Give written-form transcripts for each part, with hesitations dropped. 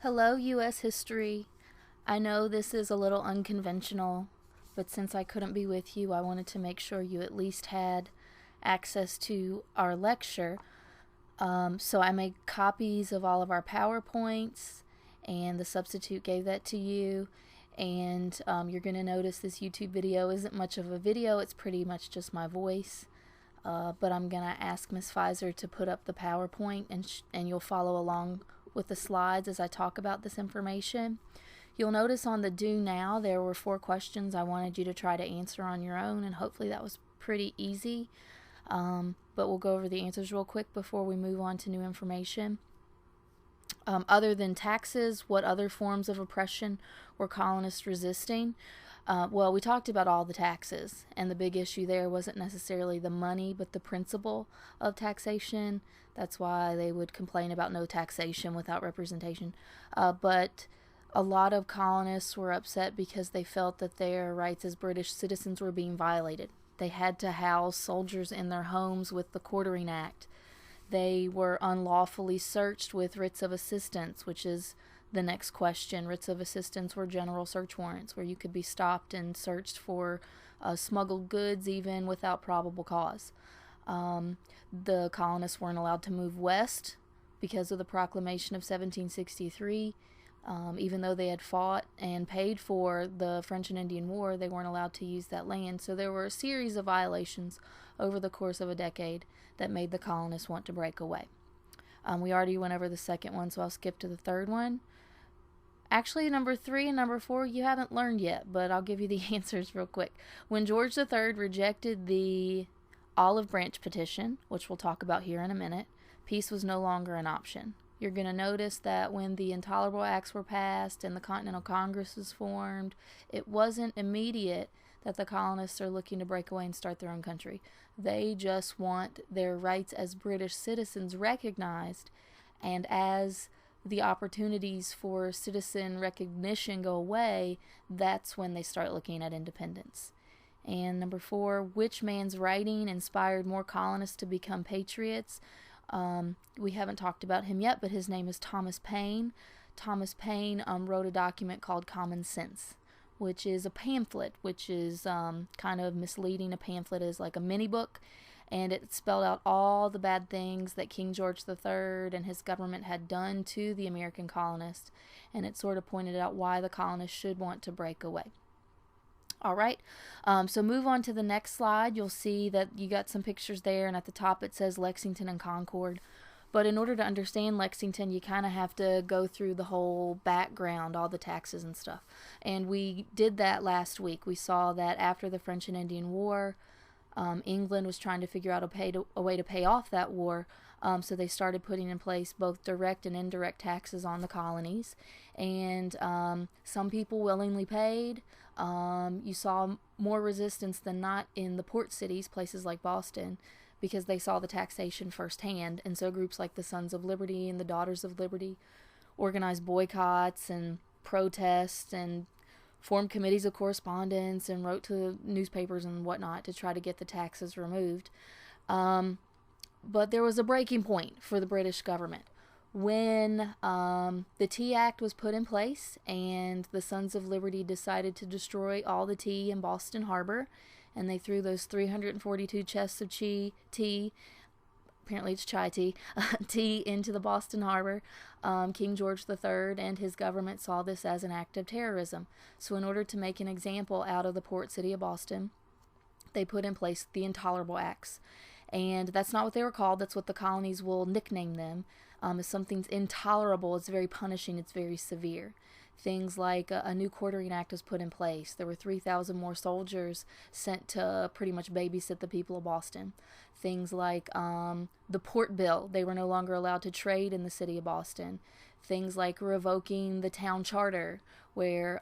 Hello, U.S. history. I know this is a little unconventional, but since I couldn't be with you, I wanted to make sure you at least had access to our lecture. So I made copies of all of our PowerPoints, and the substitute gave that to you. And you're going to notice this YouTube video isn't much of a video, it's pretty much just my voice. But I'm going to ask Ms. Pfizer to put up the PowerPoint, and you'll follow along with the slides as I talk about this information. You'll notice on the Do Now there were 4 questions I wanted you to try to answer on your own, and hopefully that was pretty easy. But we'll go over the answers real quick before we move on to new information. Other than taxes, what other forms of oppression were colonists resisting? Well, we talked about all the taxes, and the big issue there wasn't necessarily the money, but the principle of taxation. That's why they would complain about no taxation without representation. But a lot of colonists were upset because they felt that their rights as British citizens were being violated. They had to house soldiers in their homes with the Quartering Act. They were unlawfully searched with writs of assistance, which is the next question. Writs of assistance were general search warrants where you could be stopped and searched for smuggled goods even without probable cause. The colonists weren't allowed to move west because of the proclamation of 1763. Even though they had fought and paid for the French and Indian War, they weren't allowed to use that land. So there were a series of violations over the course of a decade that made the colonists want to break away. We already went over the second one, so I'll skip to the third one. Actually, number 3 and number 4 you haven't learned yet, but I'll give you the answers real quick. When George III rejected the Olive Branch petition, which we'll talk about here in a minute, peace was no longer an option. You're going to notice that when the Intolerable Acts were passed and the Continental Congress was formed, it wasn't immediate that the colonists are looking to break away and start their own country. They just want their rights as British citizens recognized, and as the opportunities for citizen recognition go away, that's when they start looking at independence. And number 4, which man's writing inspired more colonists to become patriots? We haven't talked about him yet, but his name is Thomas Paine. Thomas Paine wrote a document called Common Sense, which is a pamphlet, which is kind of misleading. A pamphlet is like a mini book, and it spelled out all the bad things that King George III and his government had done to the American colonists, and it sort of pointed out why the colonists should want to break away. All right, so move on to the next slide. You'll see that you got some pictures there, and at the top it says Lexington and Concord. But in order to understand Lexington, you kind of have to go through the whole background, all the taxes and stuff. And we did that last week. We saw that after the French and Indian War, England was trying to figure out a way to pay off that war. So they started putting in place both direct and indirect taxes on the colonies. And some people willingly paid. You saw more resistance than not in the port cities, places like Boston, because they saw the taxation firsthand. And so groups like the Sons of Liberty and the Daughters of Liberty organized boycotts and protests and formed committees of correspondence and wrote to newspapers and whatnot to try to get the taxes removed. But there was a breaking point for the British government. When the Tea Act was put in place and the Sons of Liberty decided to destroy all the tea in Boston Harbor, and they threw those 342 chests of tea, apparently it's chai tea, tea into the Boston Harbor, King George III and his government saw this as an act of terrorism. So in order to make an example out of the port city of Boston, they put in place the Intolerable Acts. And that's not what they were called. That's what the colonies will nickname them. If something's intolerable, it's very punishing, it's very severe. Things like a new Quartering Act was put in place. There were 3,000 more soldiers sent to pretty much babysit the people of Boston. Things like the Port Bill. They were no longer allowed to trade in the city of Boston. Things like revoking the town charter, where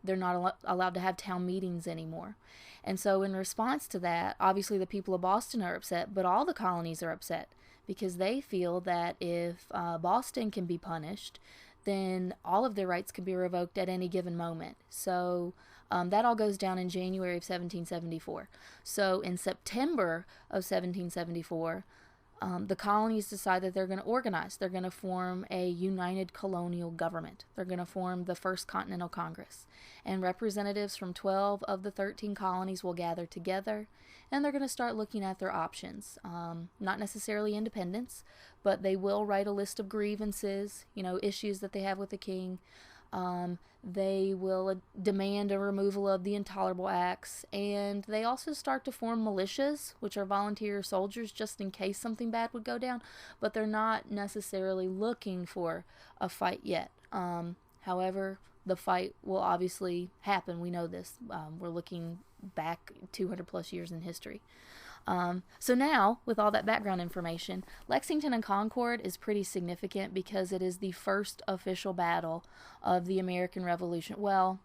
they're not allowed to have town meetings anymore. And so in response to that, obviously the people of Boston are upset, but all the colonies are upset because they feel that if Boston can be punished, then all of their rights can be revoked at any given moment. So that all goes down in January of 1774. So in September of 1774, The colonies decide that they're going to organize. They're going to form a united colonial government. They're going to form the First Continental Congress. And representatives from 12 of the 13 colonies will gather together, and they're going to start looking at their options. Not necessarily independence, but they will write a list of grievances, issues that they have with the king. They will demand a removal of the intolerable acts, and they also start to form militias, which are volunteer soldiers just in case something bad would go down, but they're not necessarily looking for a fight yet. However, the fight will obviously happen. We know this. We're looking back 200 plus years in history. So now, with all that background information, Lexington and Concord is pretty significant because it is the first official battle of the American Revolution. Well,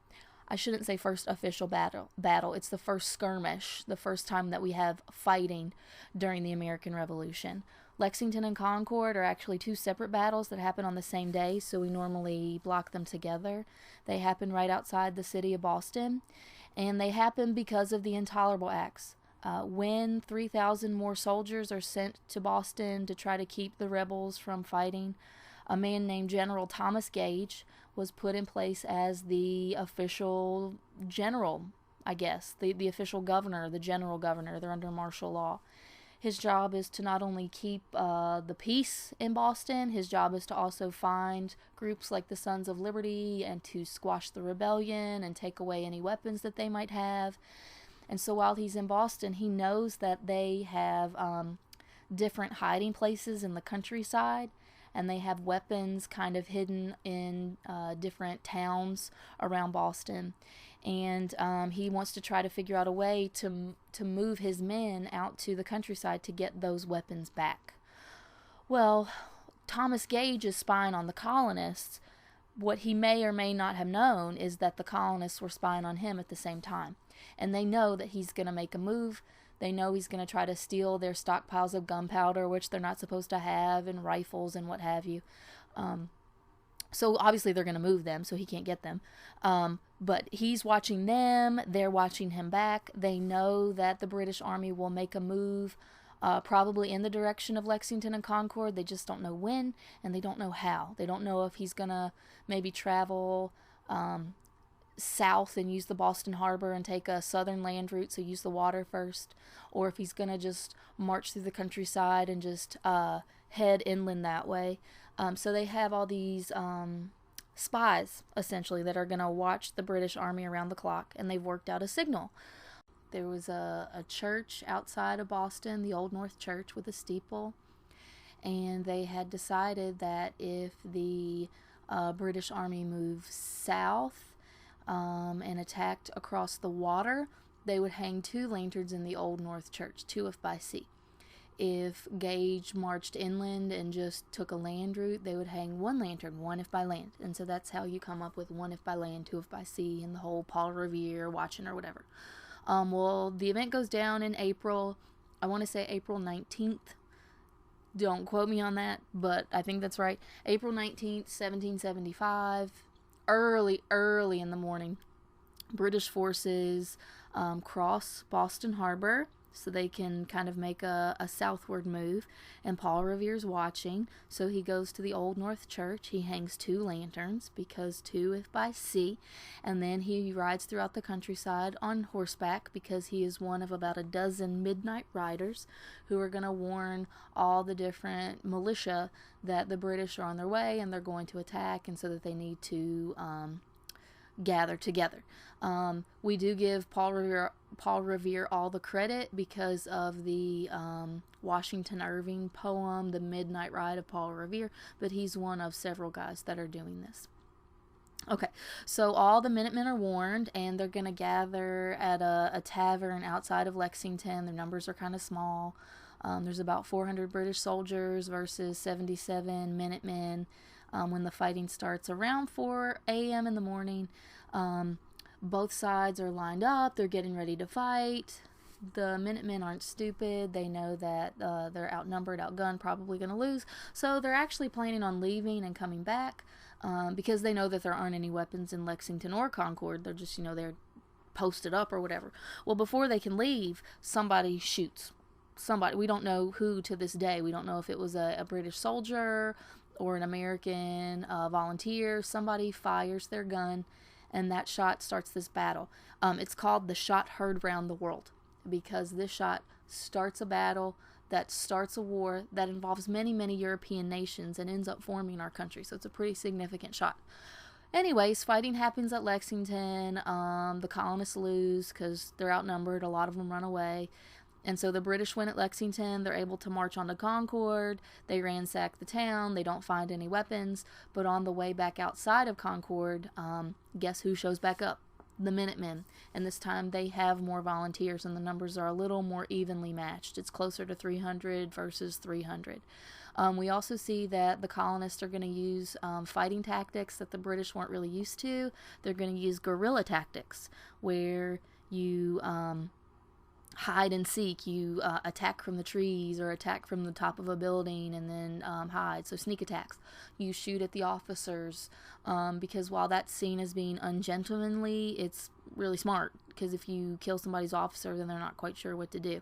I shouldn't say first official battle. It's the first skirmish, the first time that we have fighting during the American Revolution. Lexington and Concord are actually two separate battles that happen on the same day, so we normally block them together. They happen right outside the city of Boston, and they happen because of the Intolerable Acts. When 3,000 more soldiers are sent to Boston to try to keep the rebels from fighting, a man named General Thomas Gage was put in place as the official general, I guess, the official governor, the general governor. They're under martial law. His job is to not only keep the peace in Boston, his job is to also find groups like the Sons of Liberty and to squash the rebellion and take away any weapons that they might have. And so while he's in Boston, he knows that they have different hiding places in the countryside, and they have weapons kind of hidden in different towns around Boston. And he wants to try to figure out a way to move his men out to the countryside to get those weapons back. Well, Thomas Gage is spying on the colonists. What he may or may not have known is that the colonists were spying on him at the same time. And they know that he's going to make a move. They know he's going to try to steal their stockpiles of gunpowder, which they're not supposed to have, and rifles and what have you. So obviously they're going to move them, so he can't get them. But he's watching them. They're watching him back. They know that the British Army will make a move, probably in the direction of Lexington and Concord. They just don't know when, and they don't know how. They don't know if he's going to maybe travel south and use the Boston Harbor and take a southern land route, so use the water first, or if he's going to just march through the countryside and just head inland that way. So they have all these spies, essentially, that are going to watch the British Army around the clock, and they've worked out a signal. There was a church outside of Boston, the Old North Church with a steeple, and they had decided that if the British Army moved south and attacked across the water, they would hang 2 lanterns in the Old North Church, 2 if by sea. If Gage marched inland and just took a land route, they would hang 1 lantern, 1 if by land. And so that's how you come up with 1 if by land, 2 if by sea, and the whole Paul Revere watching or whatever. Well, the event goes down in April. I want to say April 19th. Don't quote me on that, but I think that's right. April 19th, 1775. Early in the morning, British forces cross Boston Harbor so they can kind of make a southward move, and Paul Revere's watching, so he goes to the Old North Church. He hangs 2 lanterns, because 2 if by sea, and then he rides throughout the countryside on horseback, because he is one of about a dozen midnight riders who are going to warn all the different militia that the British are on their way and they're going to attack, and so that they need to gather together. We do give Paul Revere all the credit because of the Washington Irving poem, The Midnight Ride of Paul Revere, but he's one of several guys that are doing this. Okay, so all the Minutemen are warned, and they're going to gather at a tavern outside of Lexington. Their numbers are kind of small. There's about 400 British soldiers versus 77 Minutemen. When the fighting starts around 4 a.m. in the morning, both sides are lined up. They're getting ready to fight. The Minutemen aren't stupid. They know that they're outnumbered, outgunned, probably going to lose. So they're actually planning on leaving and coming back because they know that there aren't any weapons in Lexington or Concord. They're just, they're posted up or whatever. Well, before they can leave, somebody shoots. somebody, we don't know who to this day. We don't know if it was a British soldier or an American volunteer. Somebody fires their gun, and that shot starts this battle. It's called the shot heard round the world, because this shot starts a battle that starts a war that involves many, many European nations and ends up forming our country. So it's a pretty significant shot. Anyways, fighting happens at Lexington. The colonists lose because they're outnumbered. A lot of them run away. And so the British win at Lexington. They're able to march on to Concord. They ransack the town. They don't find any weapons. But on the way back outside of Concord, guess who shows back up? The Minutemen. And this time they have more volunteers, and the numbers are a little more evenly matched. It's closer to 300 versus 300. We also see that the colonists are going to use fighting tactics that the British weren't really used to. They're going to use guerrilla tactics, where you hide and seek. You attack from the trees or attack from the top of a building and then hide. So sneak attacks. You shoot at the officers, because while that's seen as being ungentlemanly, it's really smart, because if you kill somebody's officer, then they're not quite sure what to do.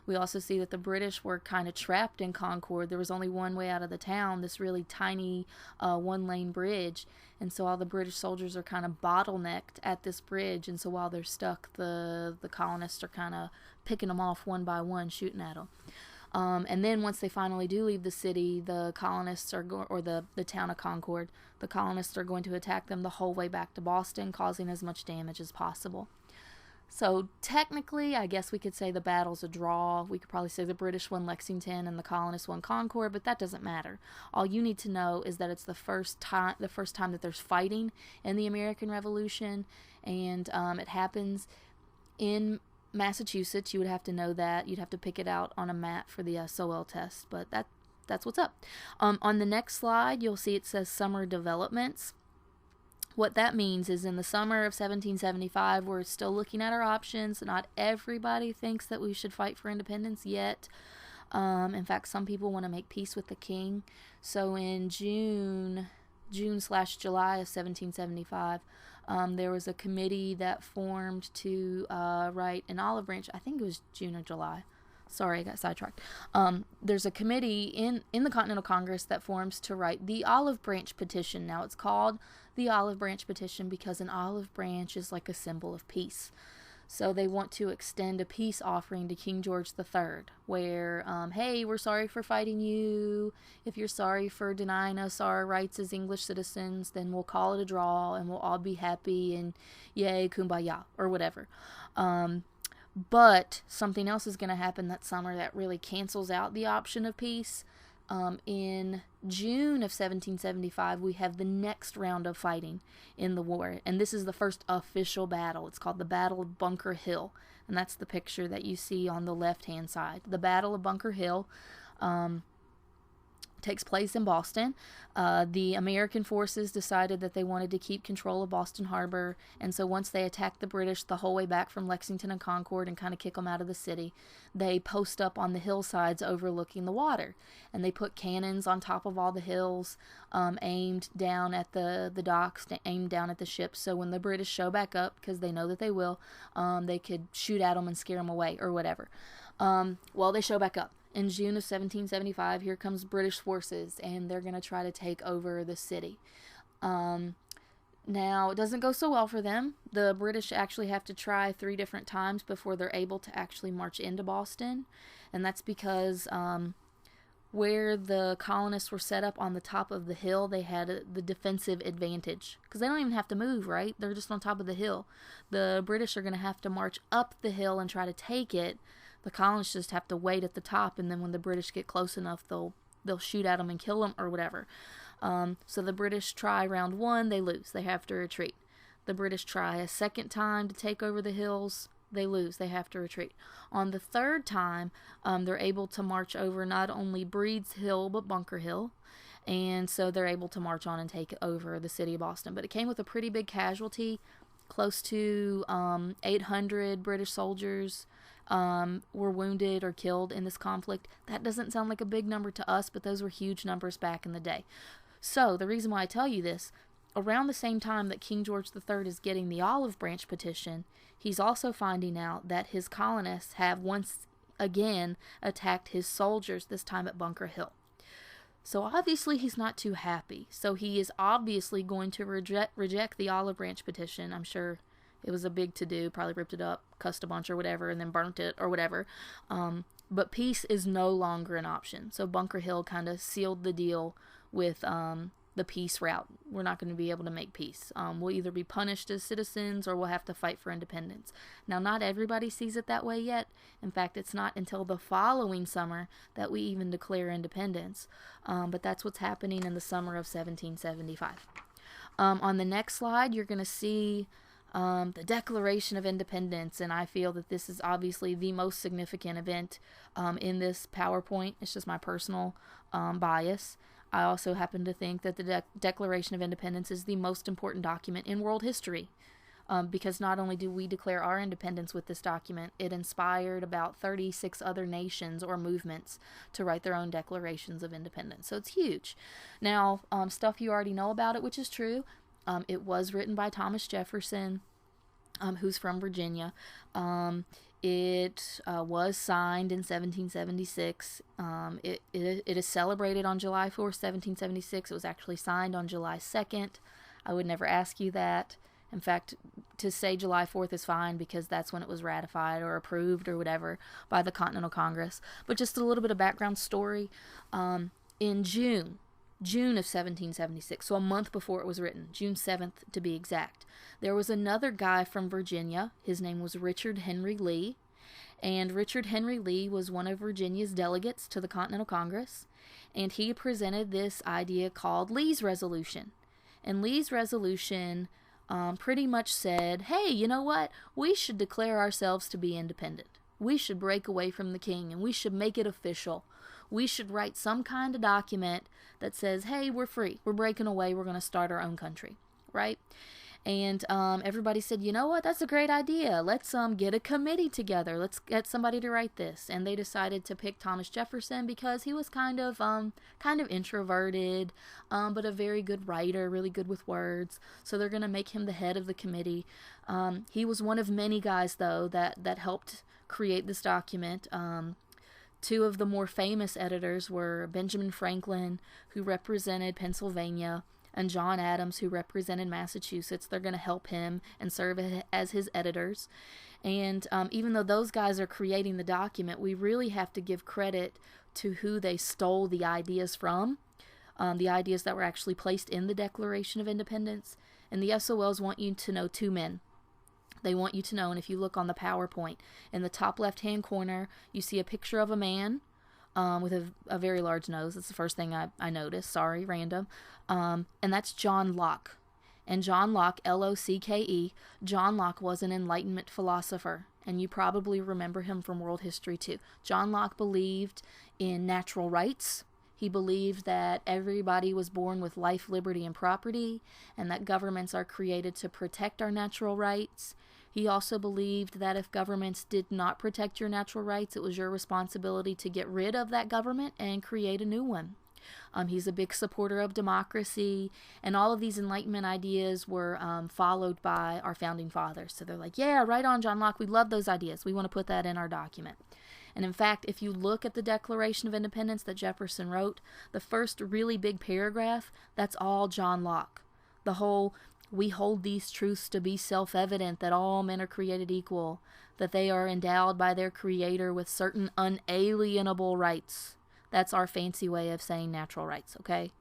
We also see that the British were kind of trapped in Concord. There was only one way out of the town, this really tiny one-lane bridge, and so all the British soldiers are kind of bottlenecked at this bridge, and so while they're stuck, the colonists are kind of picking them off one by one, shooting at them. And then once they finally do leave the city, the colonists are or the town of Concord, the colonists are going to attack them the whole way back to Boston, causing as much damage as possible. So technically, I guess we could say the battle's a draw. We could probably say the British won Lexington and the colonists won Concord, but that doesn't matter. All you need to know is that it's the first time that there's fighting in the American Revolution, and it happens in Massachusetts. You would have to know that. You'd have to pick it out on a map for the Sowell test, but that's what's up. On the next slide, you'll see it says summer developments. What that means is in the summer of 1775, we're still looking at our options. Not everybody thinks that we should fight for independence yet. In fact, some people want to make peace with the king. So in June/July of 1775, there was a committee that formed to write an olive branch. I think it was June or July. Sorry, I got sidetracked. There's a committee in the Continental Congress that forms to write the Olive Branch Petition. Now, it's called the Olive Branch Petition because an olive branch is like a symbol of peace. So they want to extend a peace offering to King George III, where, hey, we're sorry for fighting you. If you're sorry for denying us our rights as English citizens, then we'll call it a draw and we'll all be happy and yay, kumbaya, or whatever. But something else is going to happen that summer that really cancels out the option of peace. In June of 1775, we have the next round of fighting in the war, and this is the first official battle. It's called the Battle of Bunker Hill, and that's the picture that you see on the left-hand side. The Battle of Bunker Hill takes place in Boston. The American forces decided that they wanted to keep control of Boston Harbor, and so once they attacked the British the whole way back from Lexington and Concord and kind of kick them out of the city, they post up on the hillsides overlooking the water, and they put cannons on top of all the hills, aimed down at the docks, aimed down at the ships, so when the British show back up, because they know that they will, they could shoot at them and scare them away or whatever. Well, they show back up. In June of 1775, here comes British forces, and they're going to try to take over the city. Now, it doesn't go so well for them. The British actually have to try 3 different times before they're able to actually march into Boston, and that's because where the colonists were set up on the top of the hill, they had the defensive advantage, because they don't even have to move, right? They're just on top of the hill. The British are going to have to march up the hill and try to take it. The colonists just have to wait at the top, and then when the British get close enough, they'll shoot at them and kill them or whatever. So the British try round 1, they lose. They have to retreat. The British try a second time to take over the hills. They lose. They have to retreat. On the third time, they're able to march over not only Breed's Hill, but Bunker Hill. And so they're able to march on and take over the city of Boston. But it came with a pretty big casualty. Close to 800 British soldiers were wounded or killed in this conflict. That doesn't sound like a big number to us, but those were huge numbers back in the day. So the reason why I tell you this, around the same time that King George III is getting the Olive Branch Petition, he's also finding out that his colonists have, once again attacked his soldiers, this time at Bunker Hill. So obviously he's not too happy. So he is obviously going to reject the Olive Branch petition. I'm sure it was a big to-do, probably ripped it up, cussed a bunch or whatever, and then burnt it or whatever. But peace is no longer an option. So Bunker Hill kind of sealed the deal with the peace route. We're not going to be able to make peace. We'll either be punished as citizens or we'll have to fight for independence. Now, not everybody sees it that way yet. In fact, it's not until the following summer that we even declare independence. But that's what's happening in the summer of 1775. On the next slide, you're going to see the Declaration of Independence, and I feel that this is obviously the most significant event in this PowerPoint. It's just my personal bias. I also happen to think that the Declaration of Independence is the most important document in world history, because not only do we declare our independence with this document, it inspired about 36 other nations or movements to write their own declarations of independence. So it's huge. Now, stuff you already know about it, which is true. It was written by Thomas Jefferson, who's from Virginia. It was signed in 1776. It is celebrated on July 4th, 1776. It was actually signed on July 2nd. I would never ask you that. In fact, to say July 4th is fine because that's when it was ratified or approved or whatever by the Continental Congress. But just a little bit of background story. In June of 1776, so a month before it was written, June 7th to be exact, there was another guy from Virginia. His name was Richard Henry Lee, and Richard Henry Lee was one of Virginia's delegates to the Continental Congress, and he presented this idea called Lee's Resolution. And Lee's Resolution pretty much said, hey, you know what? We should declare ourselves to be independent. We should break away from the king, and we should make it official. We should write some kind of document that says, hey, we're free. We're breaking away. We're going to start our own country, right? And everybody said, you know what? That's a great idea. Let's get a committee together. Let's get somebody to write this. And they decided to pick Thomas Jefferson because he was kind of introverted, but a very good writer, really good with words. So they're going to make him the head of the committee. He was one of many guys, though, that helped create this document. Two of the more famous editors were Benjamin Franklin, who represented Pennsylvania, and John Adams, who represented Massachusetts. They're going to help him and serve as his editors. And even though those guys are creating the document, we really have to give credit to who they stole the ideas from, the ideas that were actually placed in the Declaration of Independence. And the SOLs want you to know two men. They want you to know, and if you look on the PowerPoint, in the top left-hand corner, you see a picture of a man with a very large nose. That's the first thing I noticed. Sorry, random. And that's John Locke. And John Locke, L-O-C-K-E, John Locke was an Enlightenment philosopher, and you probably remember him from world history too. John Locke believed in natural rights. He believed that everybody was born with life, liberty, and property, and that governments are created to protect our natural rights. He also believed that if governments did not protect your natural rights, it was your responsibility to get rid of that government and create a new one. He's a big supporter of democracy, and all of these Enlightenment ideas were followed by our founding fathers. So they're like, yeah, right on, John Locke. We love those ideas. We want to put that in our document. And in fact, if you look at the Declaration of Independence that Jefferson wrote, the first really big paragraph, that's all John Locke. The whole, we hold these truths to be self-evident, that all men are created equal, that they are endowed by their Creator with certain unalienable rights. That's our fancy way of saying natural rights, okay?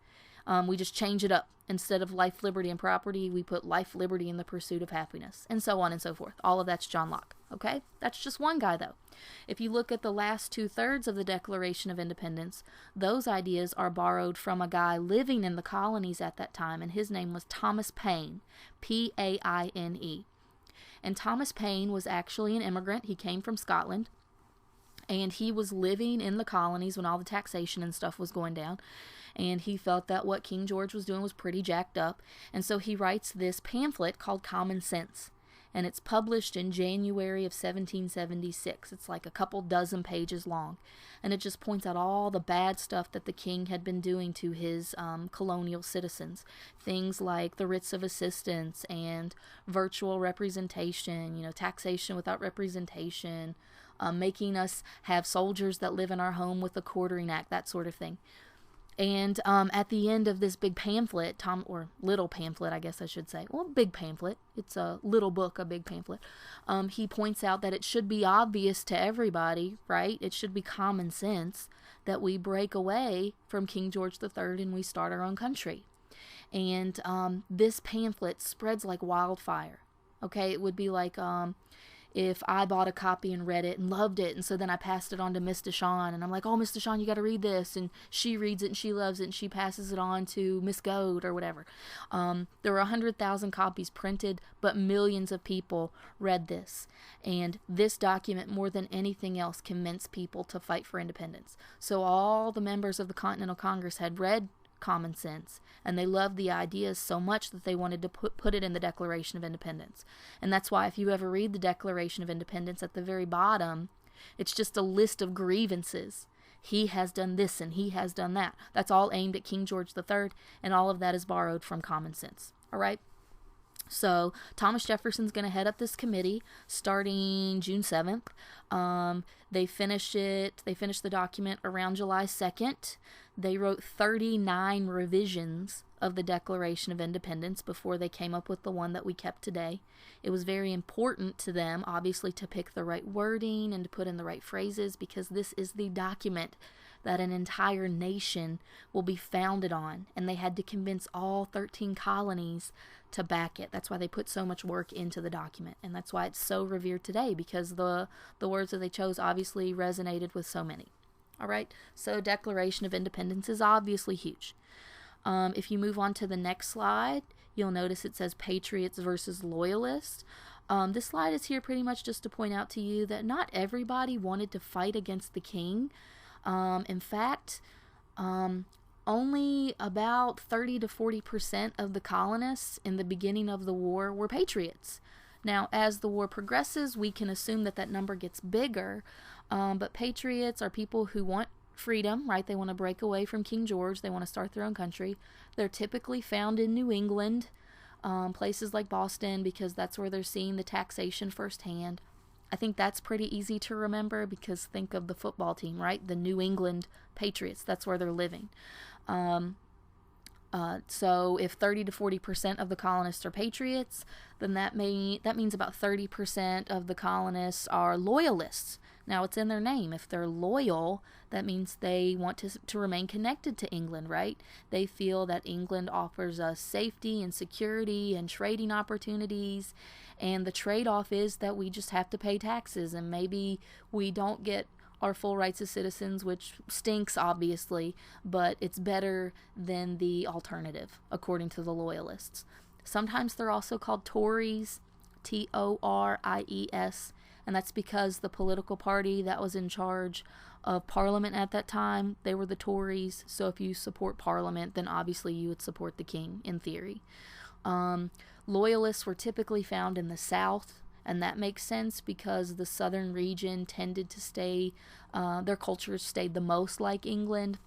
We just change it up. Instead of life, liberty, and property, we put life, liberty, and the pursuit of happiness, and so on and so forth. All of that's John Locke, okay? That's just one guy, though. If you look at the last 2/3 of the Declaration of Independence, those ideas are borrowed from a guy living in the colonies at that time, and his name was Thomas Paine, P-A-I-N-E. And Thomas Paine was actually an immigrant. He came from Scotland, and he was living in the colonies when all the taxation and stuff was going down. And he felt that what King George was doing was pretty jacked up. And so he writes this pamphlet called Common Sense. And it's published in January of 1776. It's like a couple dozen pages long. And it just points out all the bad stuff that the king had been doing to his colonial citizens. Things like the writs of assistance and virtual representation, taxation without representation, making us have soldiers that live in our home with a quartering act, that sort of thing. And at the end of this big pamphlet, or little pamphlet, I guess I should say, well, big pamphlet, it's a little book, a big pamphlet, he points out that it should be obvious to everybody, right? It should be common sense that we break away from King George III and we start our own country. And this pamphlet spreads like wildfire. Okay, it would be like if I bought a copy and read it and loved it, and so then I passed it on to Miss Deshawn, and I'm like, oh, Miss Deshawn, you got to read this, and she reads it and she loves it, and she passes it on to Miss Goad or whatever. There were 100,000 copies printed, but millions of people read this, and this document, more than anything else, convinced people to fight for independence. So all the members of the Continental Congress had read Common Sense, and they loved the ideas so much that they wanted to put it in the Declaration of Independence. And that's why if you ever read the Declaration of Independence, at the very bottom, it's just a list of grievances. He has done this and he has done that. That's all aimed at King George III, and all of that is borrowed from Common Sense. All right? So Thomas Jefferson's going to head up this committee starting June 7th. They finished the document around July 2nd. They wrote 39 revisions of the Declaration of Independence before they came up with the one that we kept today. It was very important to them, obviously, to pick the right wording and to put in the right phrases, because this is the document that an entire nation will be founded on, and they had to convince all 13 colonies to back it. That's why they put so much work into the document, and that's why it's so revered today, because the words that they chose obviously resonated with so many. All right, so Declaration of Independence is obviously huge. If you move on to the next slide, you'll notice it says Patriots versus Loyalists. This slide is here pretty much just to point out to you that not everybody wanted to fight against the king. In fact, only about 30 to 40% of the colonists in the beginning of the war were patriots. Now, as the war progresses, we can assume that that number gets bigger, but patriots are people who want freedom, right? They want to break away from King George. They want to start their own country. They're typically found in New England, places like Boston, because that's where they're seeing the taxation firsthand. I think that's pretty easy to remember, because think of the football team, right? The New England Patriots. That's where they're living. So if 30 to 40% of the colonists are patriots, then that means about 30% of the colonists are loyalists. Now, it's in their name. If they're loyal, that means they want to remain connected to England, right? They feel that England offers us safety and security and trading opportunities, and the trade-off is that we just have to pay taxes, and maybe we don't get our full rights as citizens, which stinks, obviously, but it's better than the alternative, according to the Loyalists. Sometimes they're also called Tories, Tories, and that's because the political party that was in charge of Parliament at that time, they were the Tories. So if you support Parliament, then obviously you would support the king, in theory. Loyalists were typically found in the South, and that makes sense because the southern region tended to stay, their cultures stayed the most like England,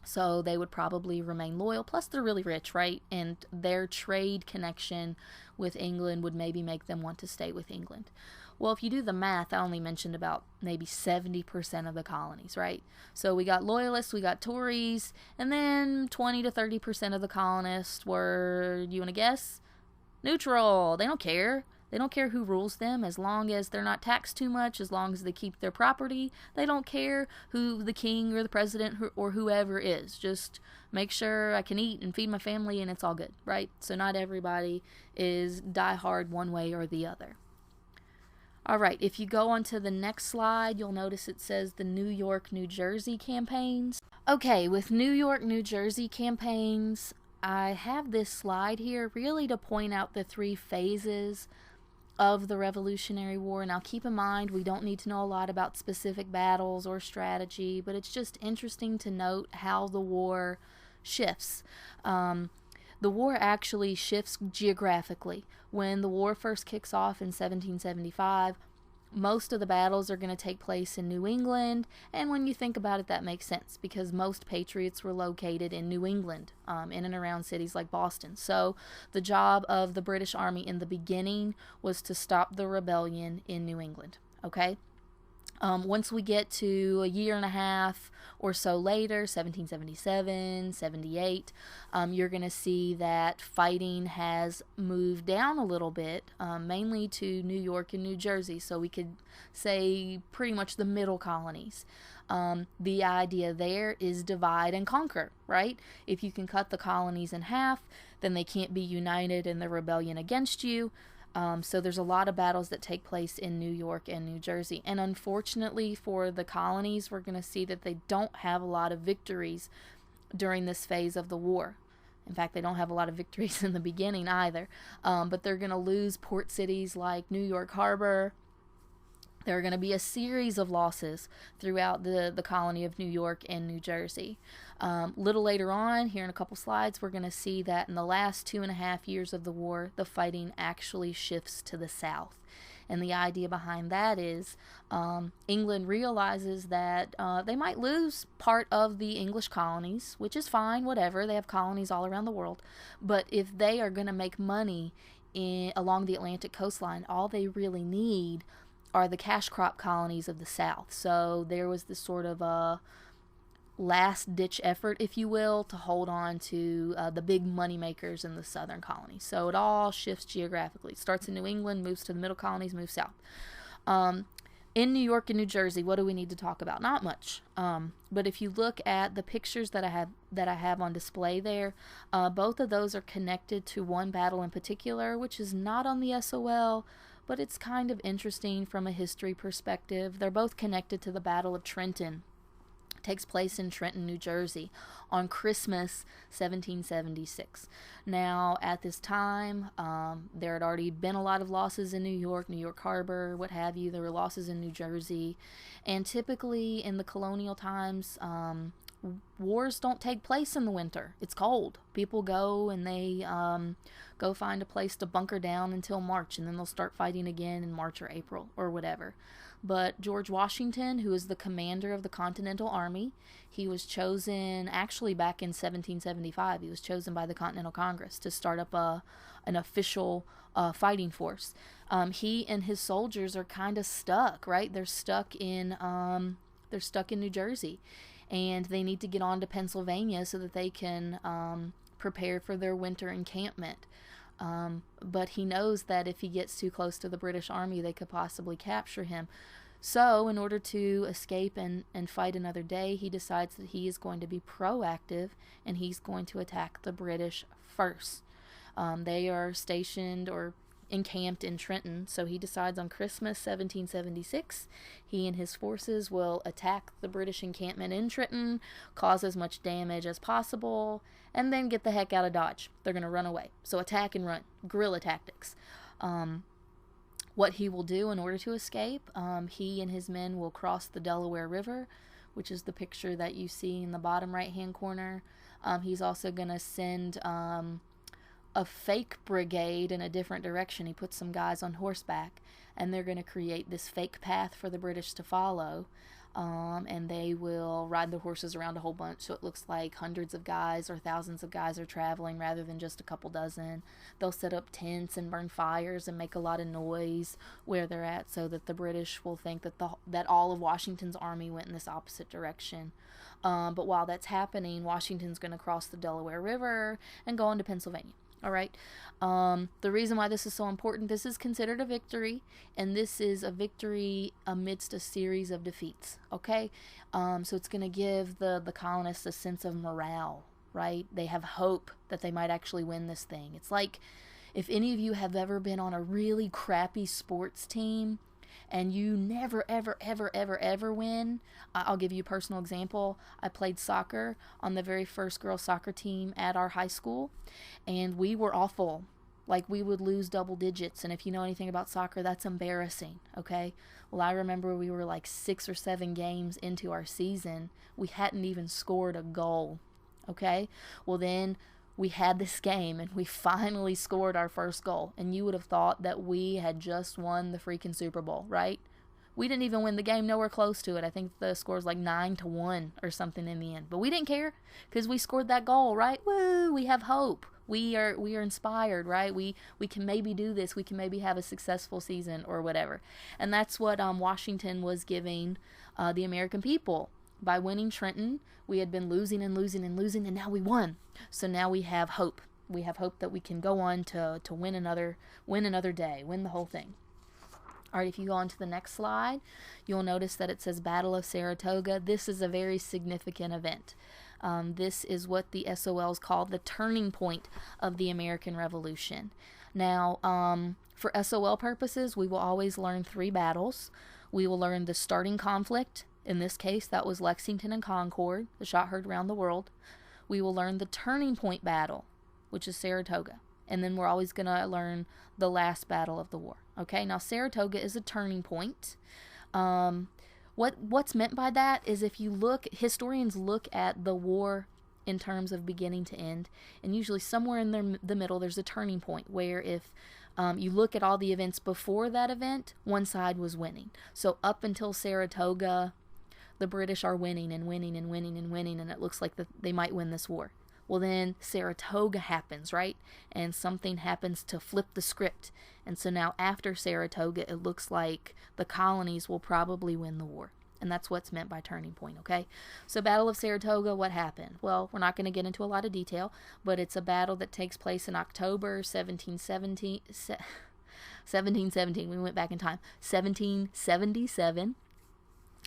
so they would probably remain loyal. Plus, they're really rich, right? And their trade connection with England would maybe make them want to stay with England. Well, if you do the math, I only mentioned about maybe 70% of the colonies, right? So we got loyalists, we got Tories, and then 20 to 30% of the colonists were, you want to guess? Neutral. They don't care. They don't care who rules them, as long as they're not taxed too much, as long as they keep their property. They don't care who the king or the president or whoever is. Just make sure I can eat and feed my family, and it's all good, right? So not everybody is diehard one way or the other. All right, if you go on to the next slide, you'll notice it says the New York, New Jersey campaigns. Okay, with New York, New Jersey campaigns, I have this slide here really to point out the three phases of the Revolutionary War. Now, keep in mind, we don't need to know a lot about specific battles or strategy, but it's just interesting to note how the war shifts. The war actually shifts geographically. When the war first kicks off in 1775, most of the battles are going to take place in New England, and when you think about it, that makes sense, because most patriots were located in New England, in and around cities like Boston. So the job of the British Army in the beginning was to stop the rebellion in New England, okay? Once we get to a year and a half or so later, 1777, 78, you're going to see that fighting has moved down a little bit, mainly to New York and New Jersey. So we could say pretty much the middle colonies. The idea there is divide and conquer, right? If you can cut the colonies in half, then they can't be united in the rebellion against you. So there's a lot of battles that take place in New York and New Jersey. And unfortunately for the colonies, we're going to see that they don't have a lot of victories during this phase of the war. In fact, they don't have a lot of victories in the beginning either. But they're going to lose port cities like New York Harbor. There are going to be a series of losses throughout the colony of New York and New Jersey. Little later on, here in a couple slides, we're going to see that in the last 2.5 years of the war, the fighting actually shifts to the south. And the idea behind that is England realizes that they might lose part of the English colonies, which is fine, whatever. They have colonies all around the world. But if they are going to make money along the Atlantic coastline, all they really need are the cash crop colonies of the South. So there was this sort of a last-ditch effort, if you will, to hold on to the big money makers in the southern colonies. So it all shifts geographically. It starts in New England, moves to the middle colonies, moves south. In New York and New Jersey, what do we need to talk about? Not much. But if you look at the pictures that I have on display there, both of those are connected to one battle in particular, which is not on the SOL, but it's kind of interesting from a history perspective. They're both connected to the Battle of Trenton. It takes place in Trenton, New Jersey, on Christmas 1776. Now, at this time, there had already been a lot of losses in New York Harbor, what have you. There were losses in New Jersey. And typically, in the colonial times, wars don't take place in the winter. It's cold. People go and they go find a place to bunker down until March, and then they'll start fighting again in March or April or whatever. But George Washington, who is the commander of the Continental Army, he was chosen actually back in 1775. He was chosen by the Continental Congress to start up an official fighting force. He and his soldiers are kind of stuck, right? They're stuck in New Jersey, and they need to get on to Pennsylvania so that they can prepare for their winter encampment. But he knows that if he gets too close to the British Army, they could possibly capture him. So in order to escape and fight another day, he decides that he is going to be proactive, and he's going to attack the British first. They are stationed or encamped in Trenton, so he decides on Christmas 1776 he and his forces will attack the British encampment in Trenton, cause as much damage as possible, and then get the heck out of Dodge. They're going to run away. So attack and run, guerrilla tactics. What he will do in order to escape, he and his men will cross the Delaware River, which is the picture that you see in the bottom right hand corner. He's also going to send a fake brigade in a different direction. He puts some guys on horseback, and they're going to create this fake path for the British to follow, and they will ride the horses around a whole bunch, so it looks like hundreds of guys or thousands of guys are traveling rather than just a couple dozen. They'll set up tents and burn fires and make a lot of noise where they're at, so that the British will think that all of Washington's army went in this opposite direction. But while that's happening, Washington's going to cross the Delaware River and go into Pennsylvania. All right. The reason why this is so important, this is considered a victory, and this is a victory amidst a series of defeats. Okay. So it's going to give the colonists a sense of morale, right? They have hope that they might actually win this thing. It's like if any of you have ever been on a really crappy sports team and you never, ever, ever, ever, ever win. I'll give you a personal example. I played soccer on the very first girls' soccer team at our high school, and we were awful. Like, we would lose double digits, and if you know anything about soccer, that's embarrassing, okay? Well, I remember we were like 6 or 7 games into our season. We hadn't even scored a goal, okay? Well, then we had this game, and we finally scored our first goal, and you would have thought that we had just won the freaking Super Bowl, right? We didn't even win the game, nowhere close to it. I think the score was like 9-1 or something in the end, but we didn't care because we scored that goal, right? Woo, we have hope. we are inspired, right? We can maybe do this. We can maybe have a successful season or whatever. And that's what Washington was giving the American people. By winning Trenton, we had been losing and losing and losing, and now we won. So now we have hope. We have hope that we can go on to win another day, win the whole thing. All right, if you go on to the next slide, you'll notice that it says Battle of Saratoga. This is a very significant event. This is what the SOLs call the turning point of the American Revolution. Now, for SOL purposes, we will always learn 3 battles. We will learn the starting conflict. In this case, that was Lexington and Concord, the shot heard around the world. We will learn the turning point battle, which is Saratoga. And then we're always going to learn the last battle of the war. Okay, now Saratoga is a turning point. What's meant by that is if you look, historians look at the war in terms of beginning to end, and usually somewhere in the middle there's a turning point where if you look at all the events before that event, one side was winning. So up until Saratoga, the British are winning and winning and winning and winning, and it looks like they might win this war. Well, then Saratoga happens, right? And something happens to flip the script. And so now after Saratoga, it looks like the colonies will probably win the war. And that's what's meant by turning point, okay? So Battle of Saratoga, what happened? Well, we're not going to get into a lot of detail, but it's a battle that takes place in October 1717. We went back in time. 1777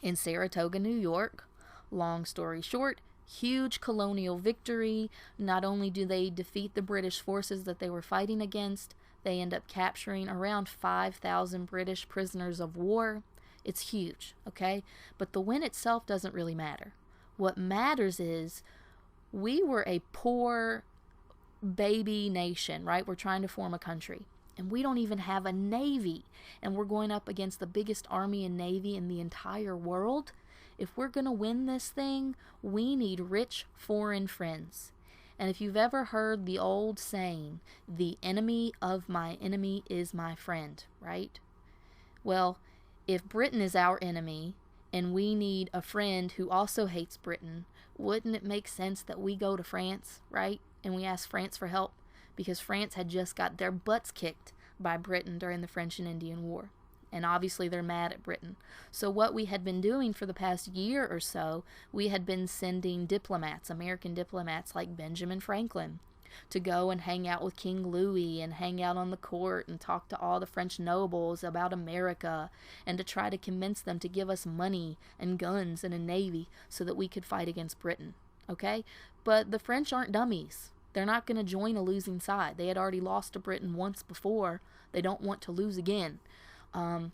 in Saratoga, New York. Long story short, huge colonial victory. Not only do they defeat the British forces that they were fighting against, they end up capturing around 5,000 British prisoners of war. It's huge, okay? But the win itself doesn't really matter. What matters is we were a poor baby nation, right? We're trying to form a country, and we don't even have a navy, and we're going up against the biggest army and navy in the entire world. If we're going to win this thing, we need rich foreign friends. And if you've ever heard the old saying, the enemy of my enemy is my friend, right? Well, if Britain is our enemy and we need a friend who also hates Britain, wouldn't it make sense that we go to France, right? And we ask France for help, because France had just got their butts kicked by Britain during the French and Indian War. And obviously they're mad at Britain. So what we had been doing for the past year or so, we had been sending diplomats, American diplomats like Benjamin Franklin, to go and hang out with King Louis and hang out on the court and talk to all the French nobles about America, and to try to convince them to give us money and guns and a navy so that we could fight against Britain. Okay? But the French aren't dummies. They're not going to join a losing side. They had already lost to Britain once before. They don't want to lose again.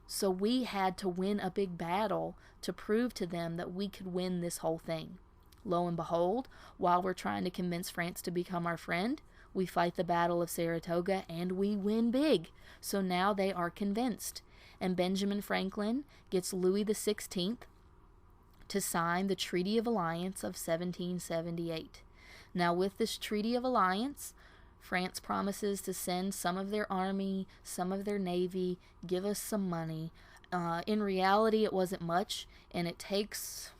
So we had to win a big battle to prove to them that we could win this whole thing. Lo and behold, while we're trying to convince France to become our friend, we fight the Battle of Saratoga and we win big. So now they are convinced. And Benjamin Franklin gets Louis XVI to sign the Treaty of Alliance of 1778. Now with this Treaty of Alliance, France promises to send some of their army, some of their navy, give us some money. In reality, it wasn't much, and it takes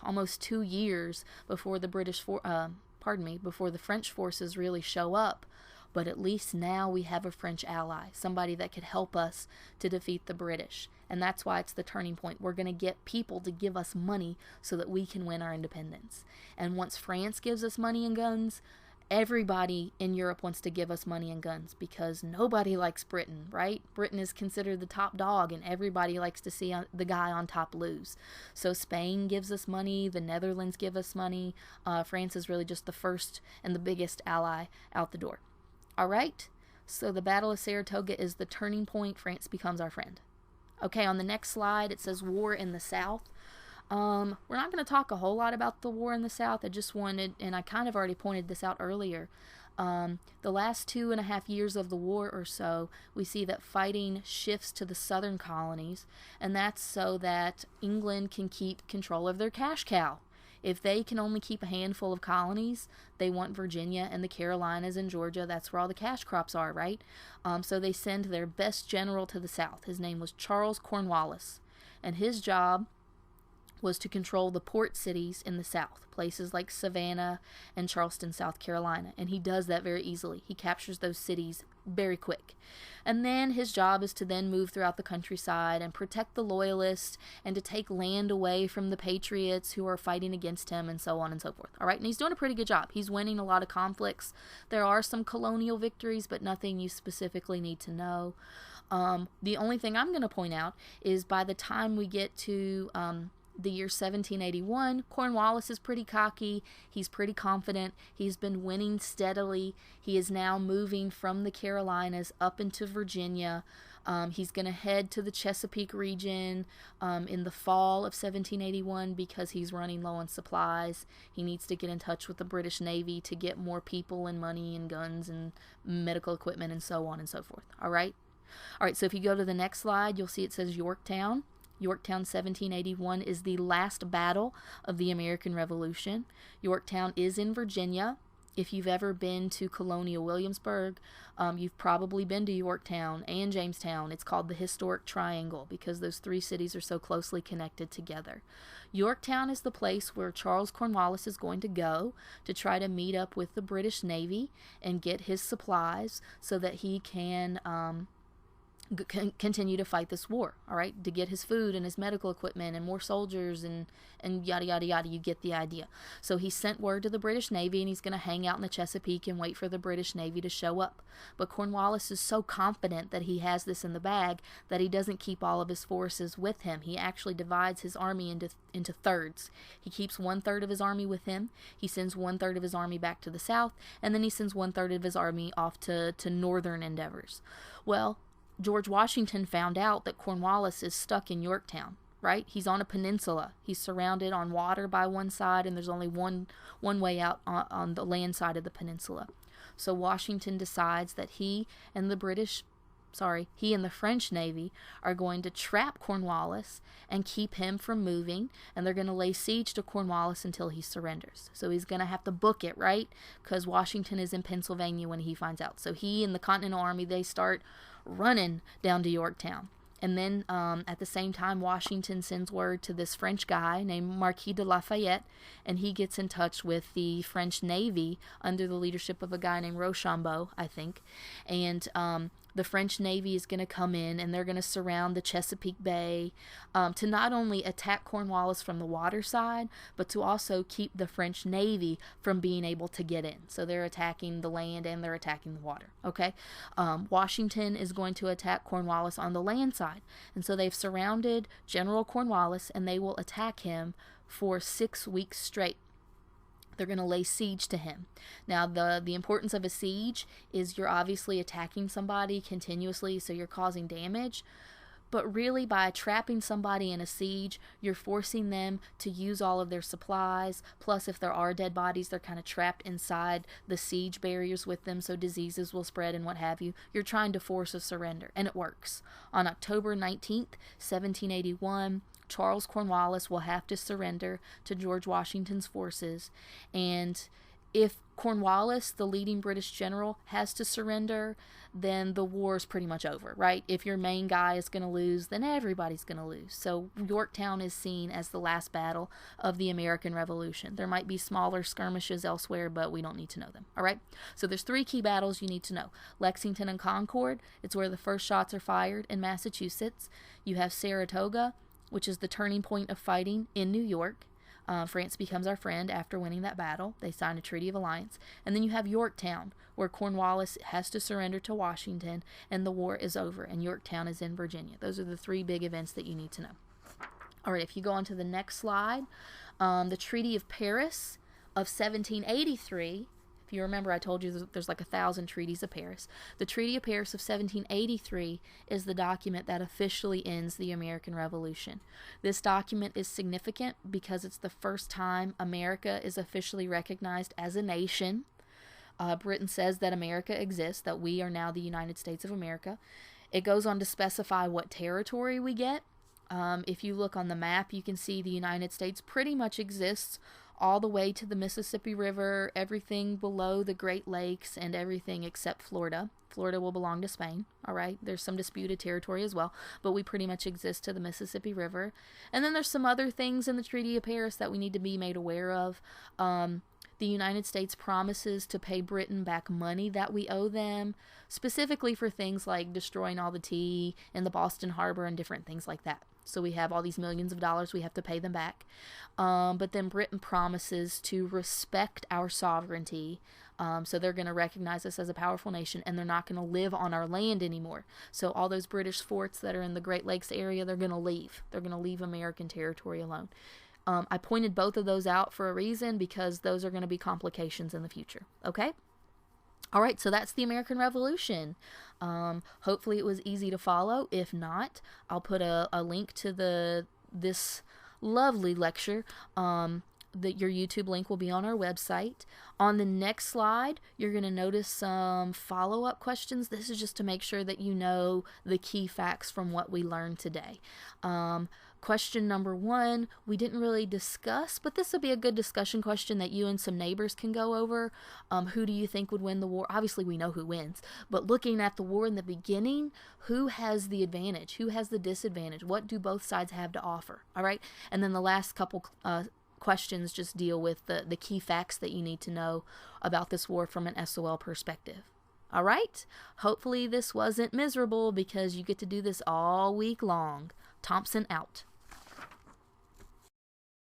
almost 2 years before the before the French forces really show up. But at least now we have a French ally, somebody that could help us to defeat the British. And that's why it's the turning point. We're going to get people to give us money so that we can win our independence. And once France gives us money and guns, everybody in Europe wants to give us money and guns, because nobody likes Britain, right? Britain is considered the top dog, and everybody likes to see the guy on top lose. So Spain gives us money, the Netherlands give us money. France is really just the first and the biggest ally out the door. All right? So the Battle of Saratoga is the turning point. France becomes our friend. Okay, on the next slide, it says War in the South. We're not going to talk a whole lot about the war in the South. I just wanted, and I kind of already pointed this out earlier, the last 2.5 years of the war or so, we see that fighting shifts to the southern colonies, and that's so that England can keep control of their cash cow. If they can only keep a handful of colonies, they want Virginia and the Carolinas and Georgia. That's where all the cash crops are, right? So they send their best general to the South. His name was Charles Cornwallis, and his job was to control the port cities in the South, places like Savannah and Charleston, South Carolina. And he does that very easily. He captures those cities very quick. And then his job is to then move throughout the countryside and protect the loyalists and to take land away from the patriots who are fighting against him, and so on and so forth. All right, and he's doing a pretty good job. He's winning a lot of conflicts. There are some colonial victories, but nothing you specifically need to know. The only thing I'm going to point out is by the time we get to the year 1781, Cornwallis is pretty cocky. He's pretty confident. He's been winning steadily. He is now moving from the Carolinas up into Virginia. He's going to head to the Chesapeake region in the fall of 1781 because he's running low on supplies. He needs to get in touch with the British Navy to get more people and money and guns and medical equipment and so on and so forth. All right? All right, so if you go to the next slide, you'll see it says Yorktown. Yorktown 1781 is the last battle of the American Revolution. Yorktown is in Virginia. If you've ever been to Colonial Williamsburg, you've probably been to Yorktown and Jamestown. It's called the Historic Triangle because those three cities are so closely connected together. Yorktown is the place where Charles Cornwallis is going to go to try to meet up with the British Navy and get his supplies so that he can continue to fight this war, all right, to get his food and his medical equipment and more soldiers and yada, yada, yada. You get the idea. So he sent word to the British Navy, and he's going to hang out in the Chesapeake and wait for the British Navy to show up. But Cornwallis is so confident that he has this in the bag that he doesn't keep all of his forces with him. He actually divides his army into thirds. He keeps 1/3 of his army with him. He sends 1/3 of his army back to the south, and then he sends 1/3 of his army off to northern endeavors. Well, George Washington found out that Cornwallis is stuck in Yorktown, right? He's on a peninsula. He's surrounded on water by one side, and there's only one way out on the land side of the peninsula. So Washington decides that he and the French Navy are going to trap Cornwallis and keep him from moving, and they're going to lay siege to Cornwallis until he surrenders. So he's going to have to book it, right? Because Washington is in Pennsylvania when he finds out. So he and the Continental Army, they start running down to Yorktown. And then at the same time, Washington sends word to this French guy named Marquis de Lafayette, and he gets in touch with the French Navy under the leadership of a guy named Rochambeau, I think. And the French Navy is going to come in, and they're going to surround the Chesapeake Bay to not only attack Cornwallis from the water side, but to also keep the French Navy from being able to get in. So they're attacking the land and they're attacking the water, okay? Washington is going to attack Cornwallis on the land side. And so they've surrounded General Cornwallis, and they will attack him for 6 weeks straight. They're going to lay siege to him. Now, the importance of a siege is you're obviously attacking somebody continuously, so you're causing damage. But really, by trapping somebody in a siege, you're forcing them to use all of their supplies. Plus, if there are dead bodies, they're kind of trapped inside the siege barriers with them, so diseases will spread and what have you. You're trying to force a surrender, and it works. On October 19th, 1781, Charles Cornwallis will have to surrender to George Washington's forces. And if Cornwallis, the leading British general, has to surrender, then the war is pretty much over, right? If your main guy is going to lose, then everybody's going to lose. So Yorktown is seen as the last battle of the American Revolution. There might be smaller skirmishes elsewhere, but we don't need to know them, all right? So there's 3 key battles you need to know. Lexington and Concord, it's where the first shots are fired in Massachusetts. You have Saratoga, which is the turning point of fighting in New York. France becomes our friend after winning that battle. They sign a Treaty of Alliance. And then you have Yorktown, where Cornwallis has to surrender to Washington, and the war is over, and Yorktown is in Virginia. Those are the 3 big events that you need to know. All right, if you go on to the next slide, the Treaty of Paris of 1783. If you remember, I told you there's like 1,000 treaties of Paris. The Treaty of Paris of 1783 is the document that officially ends the American Revolution. This document is significant because it's the first time America is officially recognized as a nation. Britain says that America exists, that we are now the United States of America. It goes on to specify what territory we get. If you look on the map, you can see the United States pretty much exists all the way to the Mississippi River, everything below the Great Lakes, and everything except Florida. Florida will belong to Spain, all right? There's some disputed territory as well, but we pretty much exist to the Mississippi River. And then there's some other things in the Treaty of Paris that we need to be made aware of. The United States promises to pay Britain back money that we owe them, specifically for things like destroying all the tea in the Boston Harbor and different things like that. So we have all these millions of dollars we have to pay them back. But then Britain promises to respect our sovereignty. So they're going to recognize us as a powerful nation, and they're not going to live on our land anymore. So all those British forts that are in the Great Lakes area, they're going to leave. They're going to leave American territory alone. I pointed both of those out for a reason, because those are going to be complications in the future. Okay? All right, so that's the American Revolution. Hopefully it was easy to follow. If not, I'll put a link to this lovely lecture. Your YouTube link will be on our website. On the next slide, you're going to notice some follow-up questions. This is just to make sure that you know the key facts from what we learned today. Question number 1, we didn't really discuss, but this will be a good discussion question that you and some neighbors can go over. Who do you think would win the war? Obviously, we know who wins, but looking at the war in the beginning, who has the advantage? Who has the disadvantage? What do both sides have to offer? All right, and then the last couple questions just deal with the key facts that you need to know about this war from an SOL perspective. All right, hopefully this wasn't miserable, because you get to do this all week long. Thompson out.